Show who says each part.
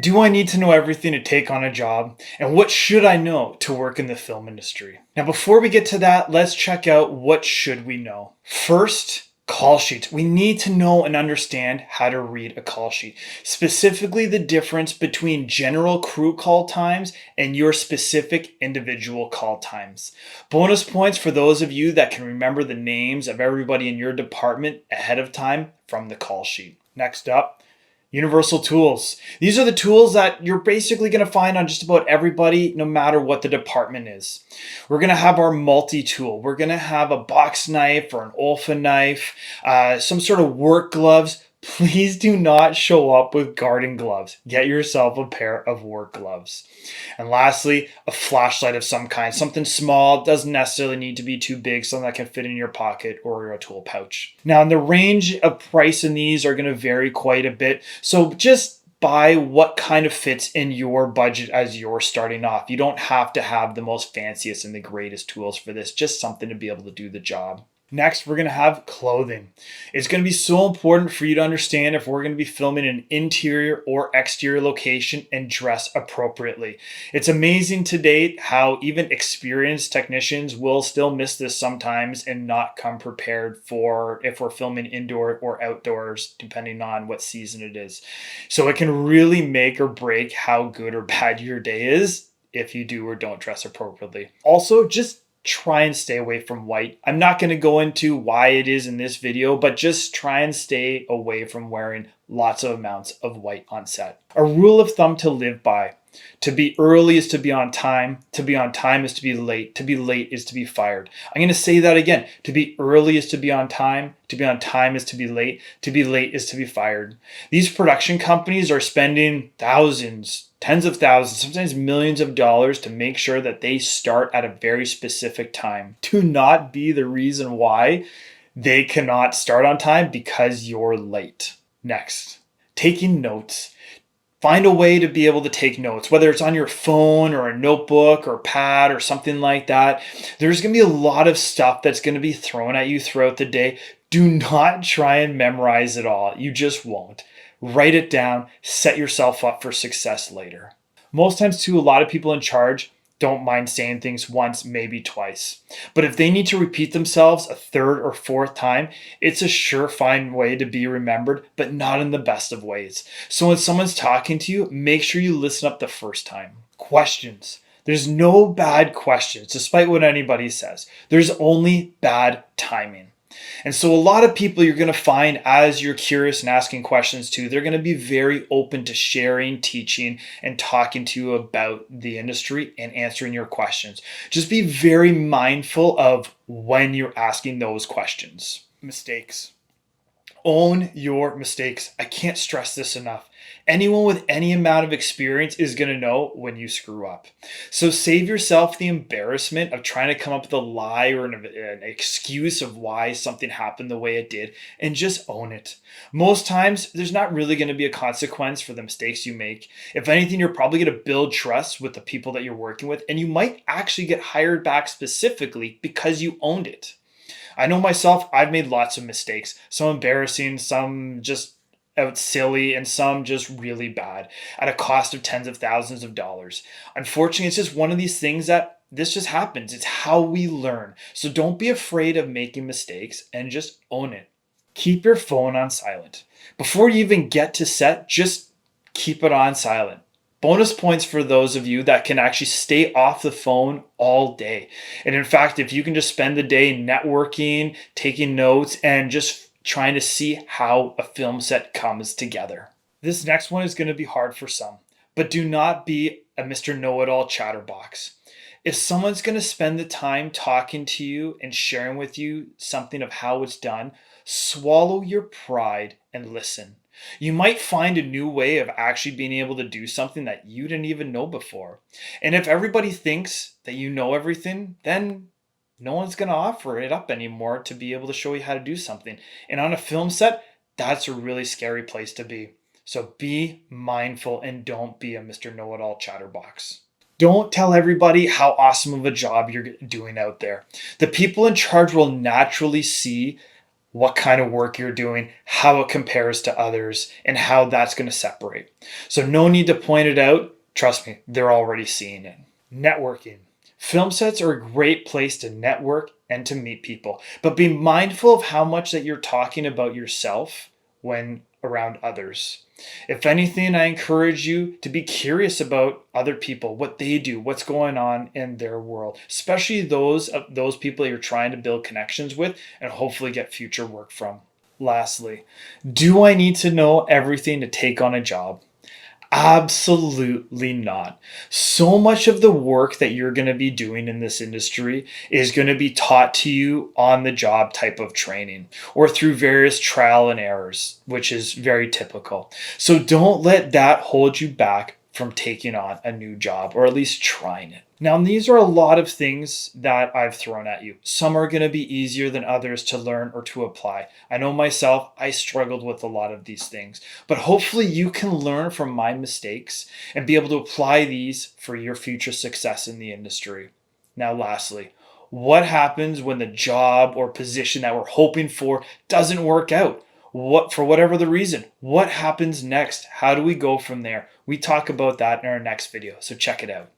Speaker 1: Do I need to know everything to take on a job? And what should I know to work in the film industry? Now, before we get to that, let's check out what should we know. First, call sheets. We need to know and understand how to read a call sheet, specifically the difference between general crew call times and your specific individual call times. Bonus points for those of you that can remember the names of everybody in your department ahead of time from the call sheet. Next up, universal tools. These are the tools that you're basically going to find on just about everybody, no matter what the department is. We're going to have our multi-tool. We're going to have a box knife or an Olfa knife, some sort of work gloves. Please do not show up with garden gloves. Get yourself a pair of work gloves. And lastly, a flashlight of some kind, something small, doesn't necessarily need to be too big, something that can fit in your pocket or your tool pouch. Now, the range of price in these are going to vary quite a bit. So just buy what kind of fits in your budget as you're starting off. You don't have to have the most fanciest and the greatest tools for this, just something to be able to do the job. Next, we're going to have clothing. It's going to be so important for you to understand if we're going to be filming an interior or exterior location and dress appropriately. It's amazing to date how even experienced technicians will still miss this sometimes and not come prepared for if we're filming indoor or outdoors, depending on what season it is. So it can really make or break how good or bad your day is if you do or don't dress appropriately. Also, just try and stay away from white. I'm not going to go into why it is in this video, but just try and stay away from wearing lots of amounts of white on set. A rule of thumb to live by: to be early is to be on time. To be on time is to be late. To be late is to be fired. I'm going to say that again. To be early is to be on time. To be on time is to be late. To be late is to be fired. These production companies are spending thousands, tens of thousands, sometimes millions of dollars to make sure that they start at a very specific time. Do not be the reason why they cannot start on time because you're late. Next, taking notes. Find a way to be able to take notes, whether it's on your phone or a notebook or pad or something like that. There's going to be a lot of stuff that's going to be thrown at you throughout the day. Do not try and memorize it all. You just won't. Write it down, set yourself up for success later. Most times too, a lot of people in charge don't mind saying things once, maybe twice. But if they need to repeat themselves a third or fourth time, it's a surefire way to be remembered, but not in the best of ways. So when someone's talking to you, make sure you listen up the first time. Questions. There's no bad questions, despite what anybody says. There's only bad timing. And so a lot of people you're going to find, as you're curious and asking questions to, they're going to be very open to sharing, teaching, and talking to you about the industry and answering your questions. Just be very mindful of when you're asking those questions. Mistakes. Own your mistakes. I can't stress this enough. Anyone with any amount of experience is going to know when you screw up. So save yourself the embarrassment of trying to come up with a lie or an excuse of why something happened the way it did, and just own it. Most times, there's not really going to be a consequence for the mistakes you make. If anything, you're probably going to build trust with the people that you're working with, and you might actually get hired back specifically because you owned it. I know myself, I've made lots of mistakes, some embarrassing, some just out silly, and some just really bad at a cost of tens of thousands of dollars. Unfortunately, it's just one of these things that this just happens. It's how we learn. So don't be afraid of making mistakes and just own it. Keep your phone on silent. Before you even get to set, just keep it on silent. Bonus points for those of you that can actually stay off the phone all day. And in fact, if you can just spend the day networking, taking notes, and just trying to see how a film set comes together. This next one is going to be hard for some, but do not be a Mr. Know-It-All chatterbox. If someone's going to spend the time talking to you and sharing with you something of how it's done, swallow your pride and listen. You might find a new way of actually being able to do something that you didn't even know before. And if everybody thinks that you know everything, then no one's going to offer it up anymore to be able to show you how to do something. And on a film set, that's a really scary place to be. So be mindful and don't be a Mr. Know-It-All chatterbox. Don't tell everybody how awesome of a job you're doing out there. The people in charge will naturally see what kind of work you're doing, how it compares to others, and how that's going to separate. So, no need to point it out. Trust me, they're already seeing it. Networking. Film sets are a great place to network and to meet people, but be mindful of how much that you're talking about yourself when around others. If anything, I encourage you to be curious about other people, what they do, what's going on in their world, especially those people you're trying to build connections with and hopefully get future work from. Lastly, do I need to know everything to take on a job? Absolutely not. So much of the work that you're going to be doing in this industry is going to be taught to you on the job type of training or through various trial and errors, which is very typical. So don't let that hold you back from taking on a new job or at least trying it. Now, these are a lot of things that I've thrown at you. Some are going to be easier than others to learn or to apply. I know myself, I struggled with a lot of these things, but hopefully you can learn from my mistakes and be able to apply these for your future success in the industry. Now, lastly, what happens when the job or position that we're hoping for doesn't work out? For whatever the reason, what happens next? How do we go from there? We talk about that in our next video, so check it out.